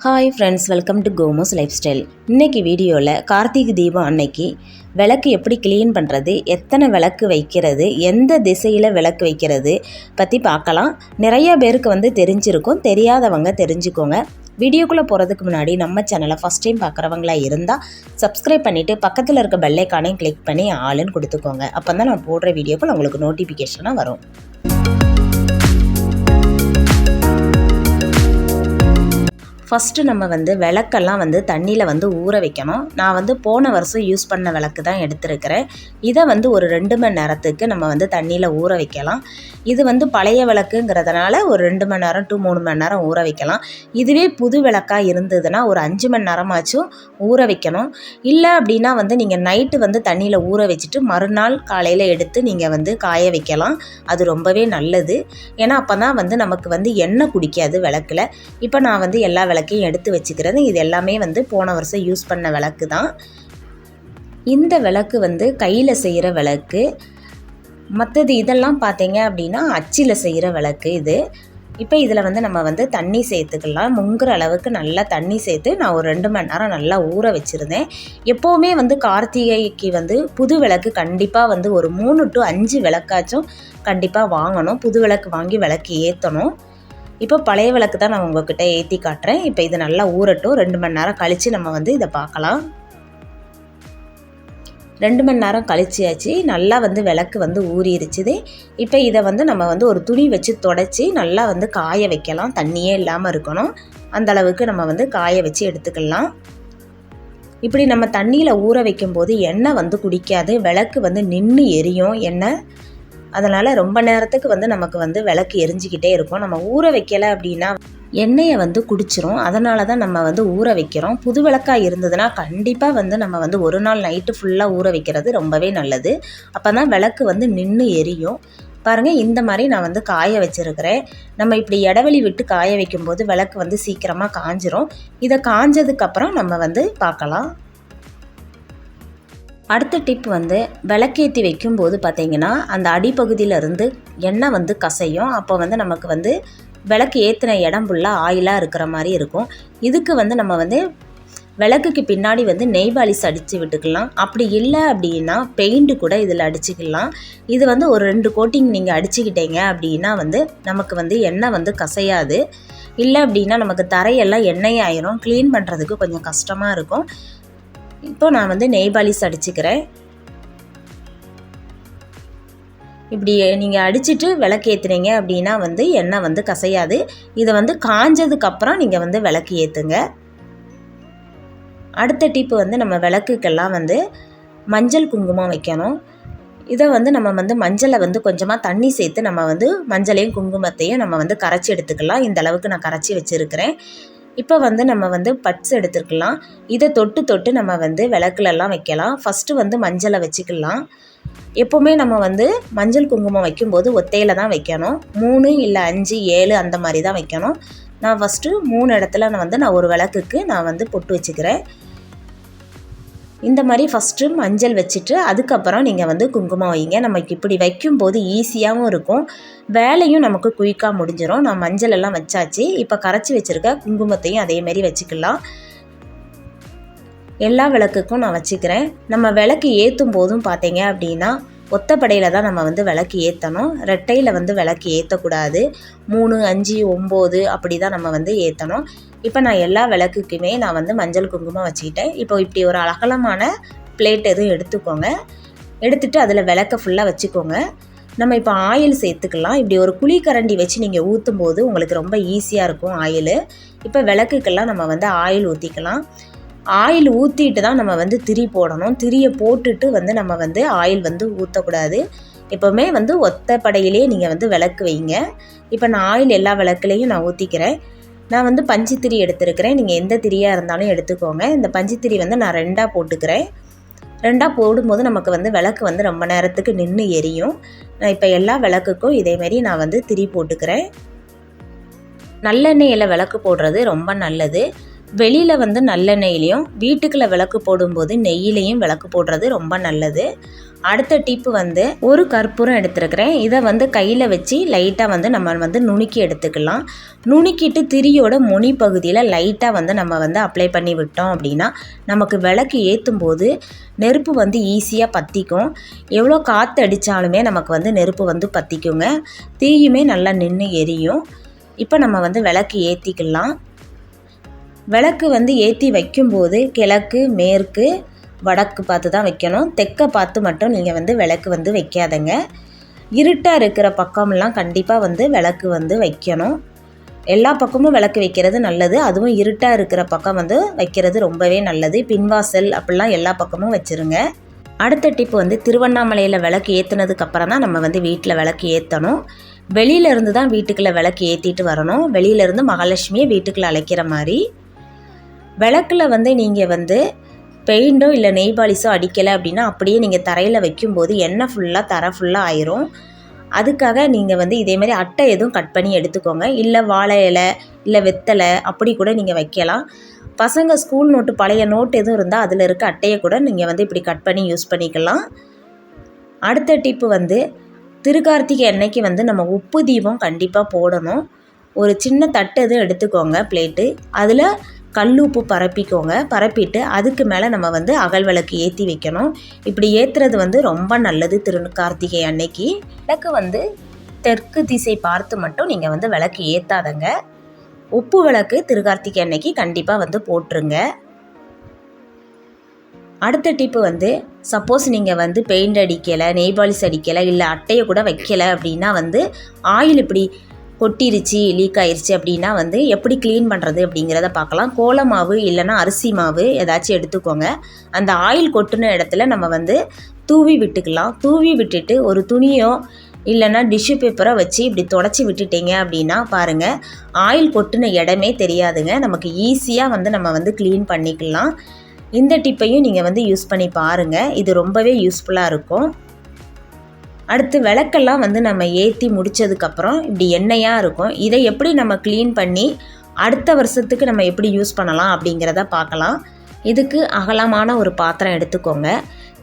Hi friends, welcome to கோமோஸ் lifestyle. இன்றைக்கி வீடியோவில் கார்த்திகை தீபம் அன்னைக்கு விளக்கு எப்படி க்ளீன் பண்ணுறது, எத்தனை விளக்கு வைக்கிறது, எந்த திசையில் விளக்கு வைக்கிறது பற்றி பார்க்கலாம். நிறைய பேருக்கு தெரிஞ்சிருக்கும், தெரியாதவங்க தெரிஞ்சுக்கோங்க. வீடியோக்குள்ளே போகிறதுக்கு முன்னாடி நம்ம சேனலை ஃபஸ்ட் டைம் பார்க்குறவங்களா இருந்தால் சப்ஸ்கிரைப் பண்ணிவிட்டு பக்கத்தில் இருக்க பெல் ஐக்கானையும் கிளிக் பண்ணி ஆளுன்னு கொடுத்துக்கோங்க. அப்போ தான் நான் போடுற வீடியோக்கள் உங்களுக்கு நோட்டிஃபிகேஷனாக வரும். ஃபஸ்ட்டு நம்ம விளக்கெல்லாம் தண்ணியில் ஊற வைக்கணும். நான் போன வருஷம் யூஸ் பண்ண விளக்கு தான் எடுத்துருக்கிறேன். இதை ஒரு 2 மணி நேரத்துக்கு நம்ம தண்ணியில் ஊற வைக்கலாம். இது பழைய விளக்குங்கிறதுனால ஒரு 2 மணி நேரம் to 3 மணி நேரம் ஊற வைக்கலாம். இதுவே புது விளக்காக இருந்ததுன்னா ஒரு 5 மணி நேரமாச்சும் ஊற வைக்கணும். இல்லை அப்படின்னா நீங்கள் நைட்டு தண்ணியில் ஊற வச்சுட்டு மறுநாள் காலையில் எடுத்து நீங்கள் காய வைக்கலாம். அது ரொம்பவே நல்லது. ஏன்னா அப்போ தான் நமக்கு எண்ணெய் குடிக்காது விளக்கில். இப்போ நான் எல்லா விளக்கையும் எடுத்து வச்சுக்கிறது. இது எல்லாமே போன வருஷம் யூஸ் பண்ண விளக்கு தான். இந்த விளக்கு கையில் செய்கிற விளக்கு. மற்றது இதெல்லாம் பார்த்தீங்க அப்படின்னா அச்சில் செய்கிற விளக்கு இது. இப்போ இதில் நம்ம தண்ணி சேர்த்துக்கலாம். முங்குற அளவுக்கு நல்லா தண்ணி சேர்த்து நான் ஒரு 2 மணி நேரம் நல்லா ஊற வச்சுருந்தேன். எப்போவுமே கார்த்திகைக்கு புது விளக்கு கண்டிப்பாக ஒரு 3 to 5 விளக்காச்சும் கண்டிப்பாக வாங்கணும். புது விளக்கு வாங்கி விளக்கு ஏற்றணும். இப்போ பழைய விளக்கு தான் நான் உங்கள்கிட்ட ஏற்றி காட்டுறேன். இப்போ இது நல்லா ஊறட்டும். 2 மணி நேரம் கழித்து நம்ம இதை பார்க்கலாம். 2 மணி நேரம் கழிச்சியாச்சு. நல்லா விளக்கு ஊறிடுச்சுது. இப்போ இதை நம்ம ஒரு துணி வச்சு தொடச்சி நல்லா காய வைக்கலாம். தண்ணியே இல்லாமல் இருக்கணும். அந்தளவுக்கு நம்ம காய வச்சு எடுத்துக்கலாம். இப்படி நம்ம தண்ணியில் ஊற வைக்கும்போது எண்ணெய் குடிக்காது. விளக்கு நின்று எரியும் எண்ணெய். அதனால் ரொம்ப நேரத்துக்கு நமக்கு விளக்கு எரிஞ்சிக்கிட்டே இருக்கும். நம்ம ஊற வைக்கலை அப்படின்னா எண்ணெயை குடிச்சிரும். அதனால தான் நம்ம ஊற வைக்கிறோம். புது விளக்காக இருந்ததுன்னா கண்டிப்பாக நம்ம ஒரு நாள் நைட்டு ஃபுல்லாக ஊற வைக்கிறது ரொம்பவே நல்லது. அப்போ தான் விளக்கு நின்று எரியும். பாருங்கள், இந்த மாதிரி நான் காய வச்சுருக்கிறேன். நம்ம இப்படி இடைவெளி விட்டு காய வைக்கும்போது விளக்கு சீக்கிரமாக காஞ்சிரும். இதை காஞ்சதுக்கப்புறம் நம்ம பார்க்கலாம். அடுத்த டிப் விளக்கேற்றி வைக்கும்போது பார்த்திங்கன்னா அந்த அடிப்பகுதியிலேருந்து எண்ணெய் கசையும். அப்போ நமக்கு விளக்கு ஏற்றின இடம் ஃபுல்லாக ஆயிலாக இருக்கிற மாதிரி இருக்கும். இதுக்கு நம்ம விளக்குக்கு பின்னாடி நெய் பாலிஷ் அடித்து விட்டுக்கலாம். அப்படி இல்லை அப்படின்னா பெயிண்ட்டு கூட இதில் அடிச்சுக்கலாம். இது ஒரு 2 கோட்டிங் நீங்கள் அடிச்சுக்கிட்டீங்க அப்படின்னா நமக்கு எண்ணெய் கசையாது. இல்லை அப்படின்னா நமக்கு தரையெல்லாம் எண்ணெய் ஆயிரும். க்ளீன் பண்ணுறதுக்கு கொஞ்சம் கஷ்டமாக இருக்கும். இப்போ நான் நெய் பாலிஷ் அடிச்சுக்கிறேன். இப்படி நீங்கள் அடிச்சுட்டு விளக்கு ஏற்றுனீங்க அப்படின்னா எண்ணெய் கசையாது. இதை காஞ்சதுக்கப்புறம் நீங்கள் விளக்கு ஏற்றுங்க. அடுத்த டிப்பு நம்ம விளக்குக்கெல்லாம் மஞ்சள் குங்குமம் வைக்கணும். இதை நம்ம மஞ்சளை கொஞ்சமாக தண்ணி சேர்த்து நம்ம மஞ்சளையும் குங்குமத்தையும் நம்ம கரைச்சி எடுத்துக்கலாம். இந்த அளவுக்கு நான் கரைச்சி வச்சுருக்கிறேன். இப்போ நம்ம பட்ஸ் எடுத்துருக்கலாம். இதை தொட்டு நம்ம விளக்குலெல்லாம் வைக்கலாம். ஃபஸ்ட்டு மஞ்சளை வச்சுக்கலாம். எப்போவுமே நம்ம மஞ்சள் குங்குமம் வைக்கும்போது ஒத்தையில் தான் வைக்கணும். 3 இல்லை 5 7 அந்த மாதிரி தான் வைக்கணும். நான் ஃபஸ்ட்டு 3 இடத்துல நான் ஒரு விளக்குக்கு நான் பொட்டு வச்சுக்கிறேன். இந்த மாதிரி ஃபஸ்ட்டு மஞ்சள் வச்சுட்டு அதுக்கப்புறம் நீங்கள் குங்குமம் வைங்க. நமக்கு இப்படி வைக்கும்போது ஈஸியாகவும் இருக்கும், வேலையும் நமக்கு குயிக்காக முடிஞ்சிடும். நான் மஞ்சள் எல்லாம் வச்சாச்சு. இப்போ கரைச்சி வச்சுருக்க குங்குமத்தையும் அதேமாரி வச்சுக்கலாம். எல்லா விளக்குக்கும் நான் வச்சுக்கிறேன். நம்ம விளக்கு ஏற்றும் போதும் பார்த்தீங்க அப்படின்னா ஒத்தப்படையில் தான் நம்ம விளக்கு ஏற்றணும். ரெட்டையில் விளக்கு ஏற்றக்கூடாது. 3 5 9 அப்படி தான் நம்ம ஏற்றணும். இப்போ நான் எல்லா விளக்குக்குமே நான் மஞ்சள் குங்குமம் வச்சுக்கிட்டேன். இப்போ இப்படி ஒரு அகலமான பிளேட் எதுவும் எடுத்துக்கோங்க. எடுத்துகிட்டு அதில் விளக்க ஃபுல்லாக வச்சுக்கோங்க. நம்ம இப்போ ஆயில் சேர்த்துக்கலாம். இப்படி ஒரு குழிக்கரண்டி வச்சு நீங்கள் ஊற்றும் போது உங்களுக்கு ரொம்ப ஈஸியாக இருக்கும் ஆயில். இப்போ விளக்குக்கெல்லாம் நம்ம ஆயில் ஊற்றிக்கலாம். ஆயில் ஊற்றிட்டு தான் நம்ம திரி போடணும். திரியை போட்டுட்டு நம்ம ஆயில் ஊற்றக்கூடாது. எப்போவுமே ஒத்தப்படையிலேயே நீங்கள் விளக்கு வைங்க. இப்போ நான் ஆயில் எல்லா விளக்குலேயும் நான் ஊற்றிக்கிறேன். நான் பஞ்சு திரி எடுத்துருக்கிறேன். நீங்கள் எந்த திரியாக இருந்தாலும் எடுத்துக்கோங்க. இந்த பஞ்சு திரி நான் 2ஆக போட்டுக்கிறேன். 2ஆக போடும்போது நமக்கு விளக்கு ரொம்ப நேரத்துக்கு நின்று எரியும். நான் இப்போ எல்லா விளக்குக்கும் இதேமாரி நான் திரி போட்டுக்கிறேன். நல்லெண்ணெயில் விளக்கு போடுறது ரொம்ப நல்லது. வெளியில் வந்து நல்லெண்ணெயிலையும் வீட்டுக்குள்ளே விளக்கு போடும்போது நெய்யிலையும் விளக்கு போடுறது ரொம்ப நல்லது. அடுத்த டிப்பு வந்து ஒரு கற்பூரம் எடுத்துருக்கிறேன். இதை வந்து கையில் வச்சு லைட்டாக வந்து நம்ம வந்து நுணுக்கி எடுத்துக்கலாம். நுணுக்கிட்டு திரியோட முனி பகுதியில் லைட்டாக வந்து நம்ம வந்து அப்ளை பண்ணி விட்டோம் அப்படின்னா நமக்கு விளக்கு ஏற்றும் போது நெருப்பு வந்து ஈஸியாக பற்றிக்கும். எவ்வளோ காற்று அடித்தாலுமே நமக்கு வந்து நெருப்பு வந்து பற்றிக்குங்க. தீயுமே நல்லா நின்று எரியும். இப்போ நம்ம வந்து விளக்கு ஏற்றிக்கலாம். விளக்கு வந்து ஏற்றி வைக்கும்போது கிழக்கு மேற்கு வடக்கு பார்த்து தான் வைக்கணும். தெற்க பார்த்து மட்டும் நீங்கள் வந்து விளக்கு வந்து வைக்காதங்க. இருட்டாக இருக்கிற பக்கம்லாம் கண்டிப்பாக வந்து விளக்கு வந்து வைக்கணும். எல்லா பக்கமும் விளக்கு வைக்கிறது நல்லது. அதுவும் இருட்டாக இருக்கிற பக்கம் வந்து வைக்கிறது ரொம்பவே நல்லது. பின்வாசல் அப்படிலாம் எல்லா பக்கமும் வச்சுருங்க. அடுத்த டிப்பு வந்து திருவண்ணாமலையில் விளக்கு ஏற்றுனதுக்கப்புறம் தான் நம்ம வந்து வீட்டில் விளக்கு ஏற்றணும். வெளியிலேருந்து தான் வீட்டுக்குள்ளே விளக்கு ஏற்றிட்டு வரணும். வெளியிலேருந்து மகாலட்சுமியை வீட்டுக்குள்ளே அழைக்கிற மாதிரி. விளக்கில் வந்து நீங்கள் வந்து பெயிண்டோ இல்லை நெய் பாலிஷோ அடிக்கலை அப்படின்னா அப்படியே நீங்கள் தரையில் வைக்கும்போது எண்ணெய் ஃபுல்லாக தரை ஃபுல்லாக ஆயிரும். அதுக்காக நீங்கள் வந்து இதேமாதிரி அட்டை எதுவும் கட் பண்ணி எடுத்துக்கோங்க. இல்லை வாழை இலை இல்லை வெத்தலை அப்படி கூட நீங்கள் வைக்கலாம். பசங்க ஸ்கூல் நோட்டு பழைய நோட்டு எதுவும் இருந்தால் அதில் இருக்க அட்டையை கூட நீங்கள் வந்து இப்படி கட் பண்ணி யூஸ் பண்ணிக்கலாம். அடுத்த டிப்பு வந்து திருக்கார்த்திகை அன்னைக்கு வந்து நம்ம உப்பு தீபம் கண்டிப்பாக போடணும். ஒரு சின்ன தட்டு எதுவும் எடுத்துக்கோங்க, பிளேட்டு. அதில் கல் உப்பு பரப்பிக்கோங்க. பரப்பிட்டு அதுக்கு மேலே நம்ம வந்து அகல் விளக்கு ஏற்றி வைக்கணும். இப்படி ஏற்றுறது வந்து ரொம்ப நல்லது. கார்த்திகை அன்னைக்கு விளக்கு வந்து தெற்கு திசை பார்த்து மட்டும் நீங்கள் வந்து விளக்கு ஏற்றாதங்க. உப்பு விளக்கு திருக்கார்த்திகை அன்னைக்கு கண்டிப்பாக வந்து போட்டுருங்க. அடுத்த டிப்பு வந்து சப்போஸ் நீங்கள் வந்து பெயிண்ட் அடிக்கலை, நெய் பாலிஷ் அடிக்கலை, இல்லை அட்டையை கூட வைக்கலை அப்படின்னா வந்து ஆயில் இப்படி கொட்டிருச்சு, லீக் ஆயிடுச்சு அப்படின்னா வந்து எப்படி க்ளீன் பண்ணுறது அப்படிங்கிறத பார்க்கலாம். கோல மாவு இல்லைன்னா அரிசி மாவு ஏதாச்சும் எடுத்துக்கோங்க. அந்த ஆயில் கொட்டின இடத்துல நம்ம வந்து தூவி விட்டுக்கலாம். தூவி விட்டுட்டு ஒரு துணியோ இல்லைன்னா டிஷ்யூ பேப்பரை வச்சு இப்படி தொடச்சி விட்டுட்டீங்க அப்படின்னா பாருங்கள், ஆயில் கொட்டின இடமே தெரியாதுங்க. நமக்கு ஈஸியாக வந்து நம்ம வந்து க்ளீன் பண்ணிக்கலாம். இந்த டிப்பையும் நீங்கள் வந்து யூஸ் பண்ணி பாருங்கள். இது ரொம்பவே யூஸ்ஃபுல்லாக இருக்கும். அடுத்து விளக்கெல்லாம் வந்து நம்ம ஏற்றி முடித்ததுக்கப்புறம் இப்படி எண்ணெயாக இருக்கும். இதை எப்படி நம்ம க்ளீன் பண்ணி அடுத்த வருஷத்துக்கு நம்ம எப்படி யூஸ் பண்ணலாம் அப்படிங்கிறத பார்க்கலாம். இதுக்கு அகலமான ஒரு பாத்திரம் எடுத்துக்கோங்க.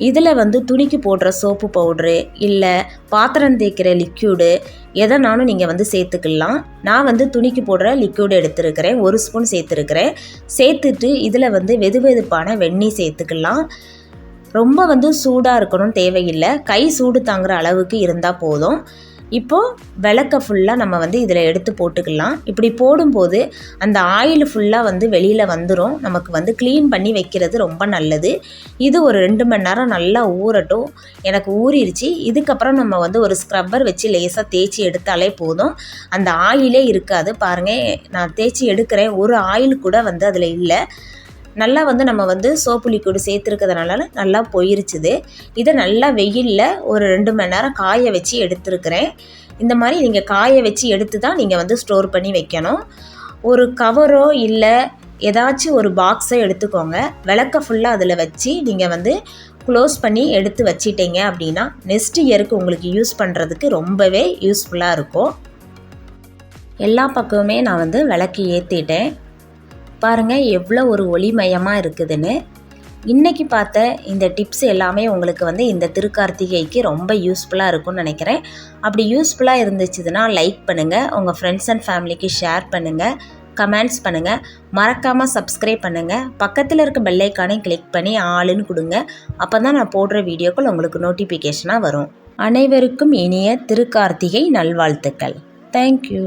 இதில் வந்து துணிக்கு போடுற சோப்பு பவுட்ரு இல்லை பாத்திரம் தேய்க்கிற லிக்யூடு எதனாலும் நீங்கள் வந்து சேர்த்துக்கலாம். நான் வந்து துணிக்கு போடுற லிக்யூடு எடுத்துருக்கிறேன். 1 ஸ்பூன் சேர்த்துருக்கிறேன். சேர்த்துட்டு இதில் வந்து வெதுவெதுப்பான வெந்நீர் சேர்த்துக்கலாம். ரொம்ப வந்து சூடாக இருக்கணும் தேவையில்லை. கை சூடு தாங்குகிற அளவுக்கு இருந்தால் போதும். இப்போது விளக்க ஃபுல்லாக நம்ம வந்து இதில் எடுத்து போட்டுக்கலாம். இப்படி போடும்போது அந்த ஆயில் ஃபுல்லாக வந்து வெளியில் வந்துடும். நமக்கு வந்து க்ளீன் பண்ணி வைக்கிறது ரொம்ப நல்லது. இது ஒரு 2 மணி நேரம் நல்லா ஊறட்டும். எனக்கு ஊறிடுச்சு. இதுக்கப்புறம் நம்ம வந்து ஒரு ஸ்க்ரப்பர் வச்சு லேசாக தேய்ச்சி எடுத்தாலே போதும். அந்த ஆயிலே இருக்காது. பாருங்கள், நான் தேய்ச்சி எடுக்கிறேன். ஒரு ஆயில் கூட வந்து அதில் இல்லை. நல்லா வந்து நம்ம வந்து சோப்பு லிக்விடு சேர்த்துருக்கிறதுனால நல்லா போயிருச்சுது. இதை நல்லா வெயிலில் ஒரு 2 மணி நேரம் காய வச்சு எடுத்துருக்கிறேன். இந்த மாதிரி நீங்கள் காய வச்சு எடுத்து தான் நீங்கள் வந்து ஸ்டோர் பண்ணி வைக்கணும். ஒரு கவரோ இல்லை ஏதாச்சும் ஒரு பாக்ஸை எடுத்துக்கோங்க. விளக்க ஃபுல்லாக அதில் வச்சு நீங்கள் வந்து க்ளோஸ் பண்ணி எடுத்து வச்சிட்டிங்க அப்படின்னா நெக்ஸ்ட் இயருக்கு உங்களுக்கு யூஸ் பண்ணுறதுக்கு ரொம்பவே யூஸ்ஃபுல்லாக இருக்கும். எல்லா பக்கமுமே நான் வந்து விளக்கு ஏற்றிட்டேன். பாருங்கள் எவ்வளோ ஒரு ஒளிமயமாக இருக்குதுன்னு. இன்றைக்கி பார்த்த இந்த டிப்ஸ் எல்லாமே உங்களுக்கு வந்து இந்த திருக்கார்த்திகைக்கு ரொம்ப யூஸ்ஃபுல்லாக இருக்கும்னு நினைக்கிறேன். அப்படி யூஸ்ஃபுல்லாக இருந்துச்சுன்னா லைக் பண்ணுங்கள், உங்கள் ஃப்ரெண்ட்ஸ் அண்ட் ஃபேமிலிக்கு ஷேர் பண்ணுங்கள், கமெண்ட்ஸ் பண்ணுங்கள், மறக்காமல் சப்ஸ்கிரைப் பண்ணுங்கள். பக்கத்தில் இருக்க பெல் ஐக்கானை கிளிக் பண்ணி ஆளுன்னு கொடுங்க. அப்போ தான் நான் போடுற வீடியோக்கள் உங்களுக்கு நோட்டிஃபிகேஷனாக வரும். அனைவருக்கும் இனிய திருக்கார்த்திகை நல்வாழ்த்துக்கள். தேங்க்யூ.